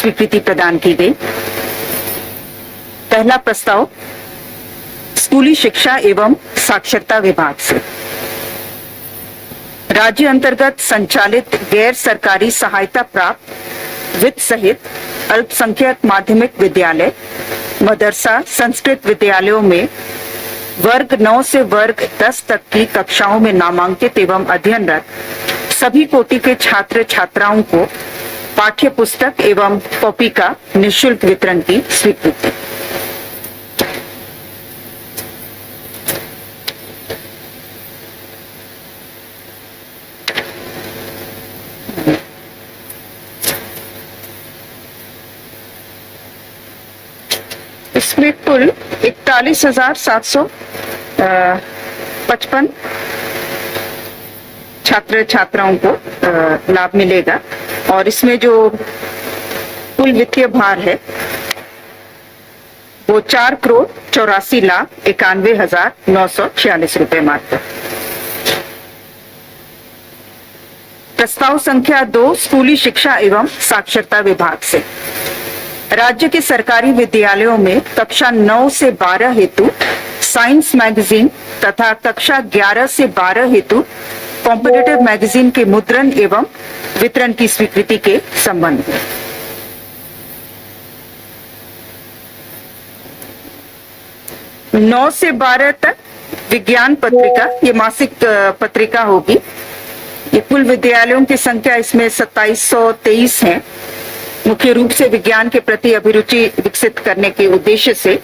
स्वीकृति प्रदान की गई। पहला प्रस्ताव स्कूली शिक्षा एवं साक्षरता विभाग से राज्य अंतर्गत संचालित गैर सरकारी सहायता प्राप्त वित्त सहित अल्पसंख्यक माध्यमिक विद्यालय, मदरसा, संस्कृत विद्यालयों में वर्ग 9 से वर्ग 10 तक की कक्षाओं में नामांकित एवं अध्ययनरत सभी कोटि के छात्र छात्राओं को पाठ्य पुस्तक एवं कॉपी का निःशुल्क वितरण की स्वीकृति। इसमें कुल 41,755 छात्र छात्राओं को लाभ मिलेगा और इसमें जो कुल वित्तीय भार है वो 4,84,91,946 रुपए मात्र। प्रस्ताव संख्या 2 स्कूली शिक्षा एवं साक्षरता विभाग से राज्य के सरकारी विद्यालयों में कक्षा 9 से 12 हेतु साइंस मैगजीन तथा कक्षा 11 से 12 हेतु कॉम्पिटिटिव मैगजीन के मुद्रण एवं वितरण की स्वीकृति के संबंध में 9 से 12 तक विज्ञान पत्रिका, ये मासिक पत्रिका होगी। ये कुल विद्यालयों की संख्या इसमें 2723 है। मुख्य रूप से विज्ञान के प्रति अभिरुचि विकसित करने के उद्देश्य से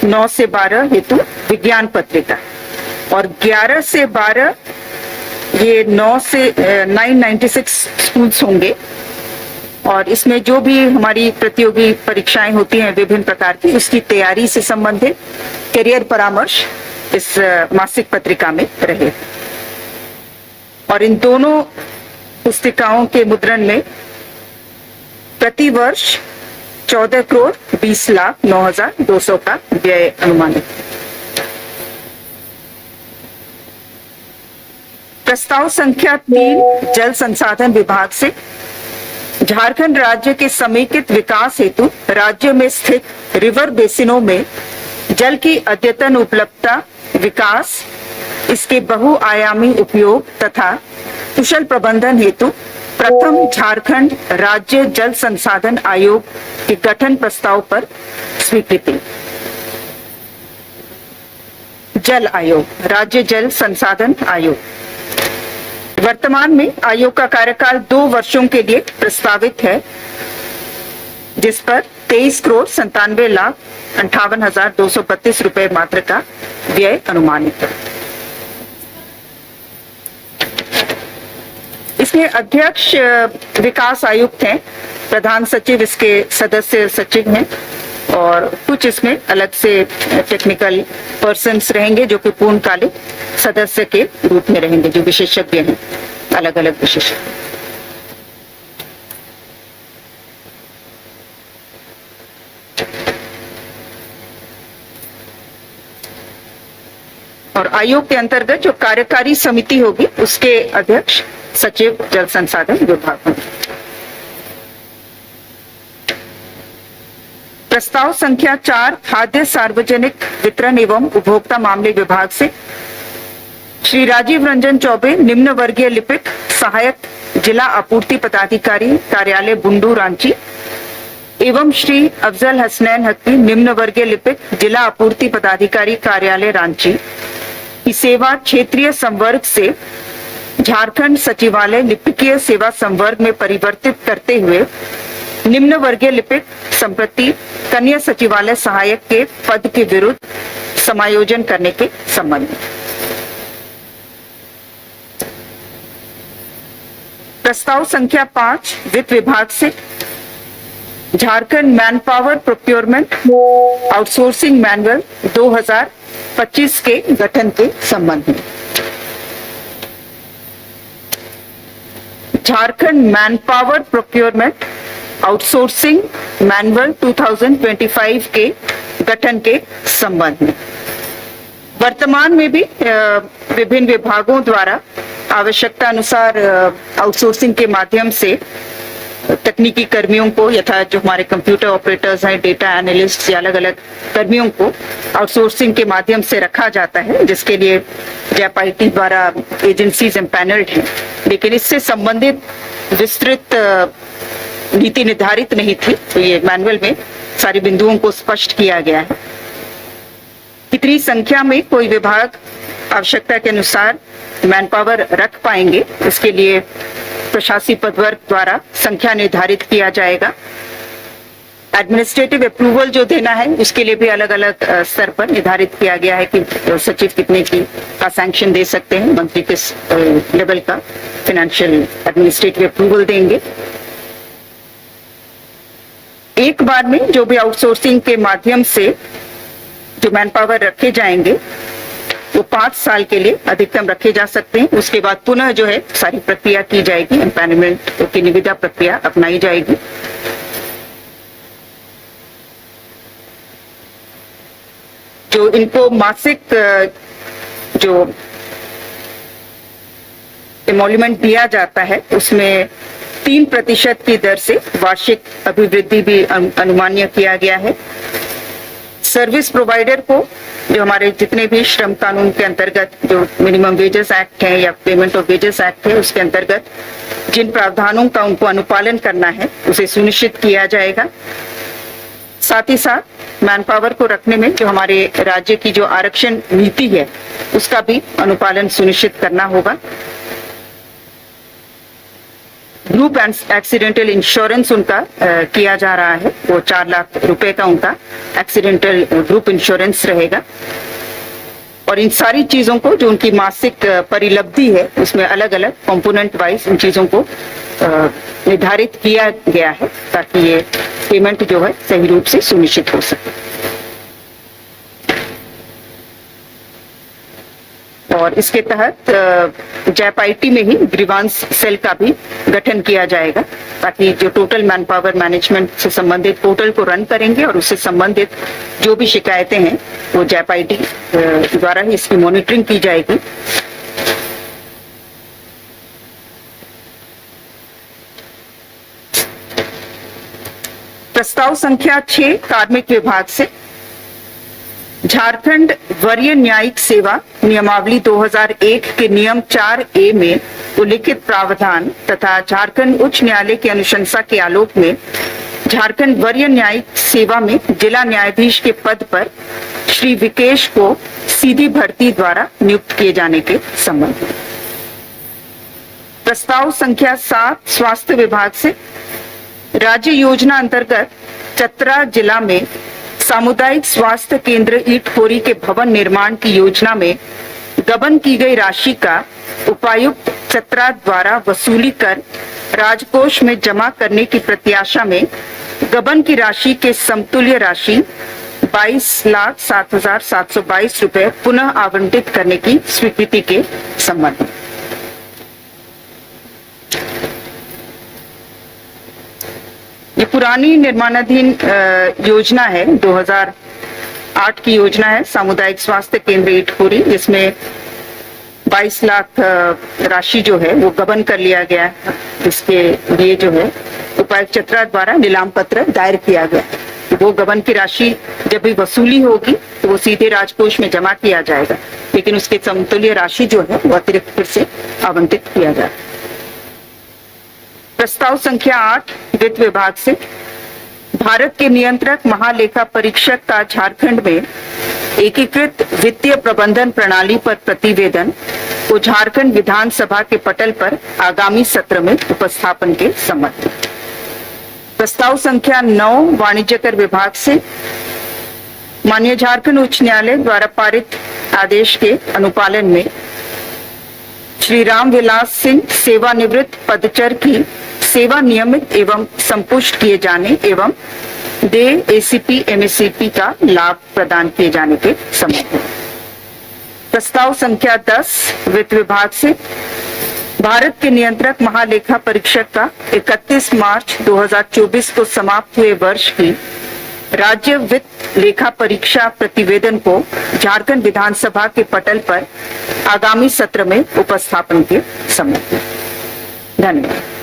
9 से 12 हेतु विज्ञान पत्रिका और 11 से 12 ये 996 स्कूल्स होंगे और इसमें जो भी हमारी प्रतियोगी परीक्षाएं होती हैं विभिन्न प्रकार की, उसकी तैयारी से संबंधित करियर परामर्श इस मासिक पत्रिका में रहे और इन दोनों पुस्तिकाओं के मुद्रण में प्रति वर्ष 14,20,09,200 का व्यय अनुमानित। प्रस्ताव संख्या 3 जल संसाधन विभाग से झारखंड राज्य के समेकित विकास हेतु राज्य में स्थित रिवर बेसिनों में जल की अद्यतन उपलब्धता, विकास, इसके बहुआयामी उपयोग तथा कुशल प्रबंधन हेतु प्रथम झारखंड राज्य जल संसाधन आयोग के गठन प्रस्ताव पर स्वीकृति। जल आयोग, राज्य जल संसाधन आयोग। वर्तमान में आयोग का कार्यकाल 2 वर्षों के लिए प्रस्तावित है, जिस पर 23,97,58,232 रुपए मात्र का व्यय अनुमानित है। इसमें अध्यक्ष विकास आयुक्त हैं, प्रधान सचिव इसके सदस्य सचिव हैं और कुछ इसमें अलग से टेक्निकल पर्सन्स रहेंगे जो कि पूर्णकालिक सदस्य के रूप में रहेंगे, जो विशेषज्ञ हैं, अलग अलग विशेषज्ञ। और आयोग के अंतर्गत जो कार्यकारी समिति होगी उसके अध्यक्ष सचिव जल संसाधन विभाग होंगे। प्रस्ताव संख्या 4 खाद्य सार्वजनिक वितरण एवं उपभोक्ता मामले विभाग से श्री राजीव रंजन चौबे, निम्न वर्गीय लिपिक सहायक जिला आपूर्ति पदाधिकारी कार्यालय बुंडू रांची एवं श्री अफजल हसनैन हक्की, निम्न वर्गीय लिपिक जिला आपूर्ति पदाधिकारी कार्यालय रांची की सेवा क्षेत्रीय संवर्ग से झारखंड सचिवालय लिपिकीय सेवा संवर्ग में परिवर्तित करते हुए निम्न वर्गीय लिपिक संप्रति कन्या सचिवालय सहायक के पद के विरुद्ध समायोजन करने के संबंध में। प्रस्ताव संख्या 5 वित्त विभाग से Jharkhand man power procurement outsourcing manual 2025 के गठन के संबंध में। Jharkhand man power procurement outsourcing manual 2025 के गठन के संबंध में वर्तमान में भी विभिन्न विभागों द्वारा आवश्यकता अनुसार आउटसोर्सिंग के माध्यम से तकनीकी कर्मियों को यथा जो हमारे कंप्यूटर ऑपरेटर्स हैं, डेटा एनालिस्ट या अलग अलग कर्मियों को आउटसोर्सिंग के माध्यम से रखा जाता है, जिसके लिए जैप आईटी द्वारा एजेंसीज एम्पैनल्ड हैं, लेकिन इससे संबंधित विस्तृत नीति निर्धारित नहीं थी। तो ये मैनुअल में सारे बिंदुओं को स्पष्ट किया गया है। कितनी संख्या में कोई विभाग आवश्यकता के अनुसार मैन पावर रख पाएंगे, इसके लिए प्रशासकीय पदवर्ग द्वारा संख्या निर्धारित किया जाएगा। एडमिनिस्ट्रेटिव अप्रूवल जो देना है उसके लिए भी अलग अलग स्तर पर निर्धारित किया गया है कि सचिव कितने की का सैंक्शन दे सकते हैं, मंत्री किस लेवल का फाइनेंशियल एडमिनिस्ट्रेटिव अप्रूवल देंगे। एक बार में जो भी आउटसोर्सिंग के माध्यम से जो मैन पावर रखे जाएंगे वो 5 साल के लिए अधिकतम रखे जा सकते हैं। उसके बाद पुनः जो है सारी प्रक्रिया की जाएगी, एम्पैनलमेंट की निविदा प्रक्रिया अपनाई जाएगी। जो इनको मासिक जो एमोल्यूमेंट दिया जाता है उसमें 3% की दर से वार्षिक अभिवृद्धि भी अनुमान्य किया गया है। सर्विस प्रोवाइडर को जो हमारे जितने भी श्रम कानून के अंतर्गत जो मिनिमम वेजेस एक्ट है या पेमेंट ऑफ वेजेस एक्ट है उसके अंतर्गत जिन प्रावधानों का उनको अनुपालन करना है उसे सुनिश्चित किया जाएगा। साथ ही साथ मैन पावर को रखने में जो हमारे राज्य की जो आरक्षण नीति है उसका भी अनुपालन सुनिश्चित करना होगा। ग्रुप एक्सीडेंटल इंश्योरेंस उनका किया जा रहा है, वो 4 लाख रुपए का उनका एक्सीडेंटल ग्रुप इंश्योरेंस रहेगा। और इन सारी चीजों को जो उनकी मासिक परिलब्धि है उसमें अलग अलग कंपोनेंट वाइज इन चीजों को निर्धारित किया गया है ताकि ये पेमेंट जो है सही रूप से सुनिश्चित हो सके। और इसके तहत जैप आईटी में ही ग्रीवांस सेल का भी गठन किया जाएगा ताकि जो टोटल मैन पावर मैनेजमेंट से संबंधित पोर्टल को रन करेंगे और उससे संबंधित जो भी शिकायतें हैं वो जैप आईटी द्वारा ही इसकी मॉनिटरिंग की जाएगी। प्रस्ताव संख्या 6 कार्मिक विभाग से झारखंड वरीय न्यायिक सेवा नियमावली 2001 के नियम 4A में उल्लिखित प्रावधान तथा झारखंड उच्च न्यायालय की अनुशंसा के आलोक में झारखंड वरीय न्यायिक सेवा में जिला न्यायाधीश के पद पर श्री विकेश को सीधी भर्ती द्वारा नियुक्त किए जाने के संबंध में प्रस्ताव संख्या 7 स्वास्थ्य विभाग से राज्य योजना अंतर्गत चतरा जिला में सामुदायिक स्वास्थ्य केंद्र ईटखोरी के भवन निर्माण की योजना में गबन की गई राशि का उपायुक्त चतरा द्वारा वसूली कर राजकोष में जमा करने की प्रत्याशा में गबन की राशि के समतुल्य राशि 22,07,722 रुपए पुनः आवंटित करने की स्वीकृति के संबंध में ये पुरानी निर्माणाधीन योजना है, 2008 की योजना है सामुदायिक स्वास्थ्य केंद्र ईटखोरी, जिसमें 22 लाख राशि जो है वो गबन कर लिया गया है। इसके लिए जो है उपायुक्त चतरा द्वारा नीलाम पत्र दायर किया गया है। वो गबन की राशि जब भी वसूली होगी तो वो सीधे राजकोष में जमा किया जाएगा, लेकिन उसके समतुल्य राशि जो है वो अतिरिक्त फिर से आवंटित किया जाएगा। प्रस्ताव संख्या 8 वित्त विभाग से भारत के नियंत्रक महालेखा परीक्षक का झारखंड में एकीकृत वित्तीय प्रबंधन प्रणाली पर प्रतिवेदन को झारखंड विधानसभा के पटल पर आगामी सत्र में उपस्थापन के संबंध में प्रस्ताव संख्या 9 वाणिज्यकर विभाग से माननीय झारखंड उच्च न्यायालय द्वारा पारित आदेश के अनुपालन में श्री राम विलास सिंह सेवानिवृत्त पदचर की सेवा नियमित एवं संपुष्ट किए जाने एवं दे एसीपी एमएससीपी का लाभ प्रदान किए जाने के संबंध में प्रस्ताव संख्या 10 वित्त विभाग से भारत के नियंत्रक महालेखा परीक्षक का 31 मार्च 2024 को समाप्त हुए वर्ष की राज्य वित्त लेखा परीक्षा प्रतिवेदन को झारखंड विधानसभा के पटल पर आगामी सत्र में उपस्थापन के संबंध में। धन्यवाद।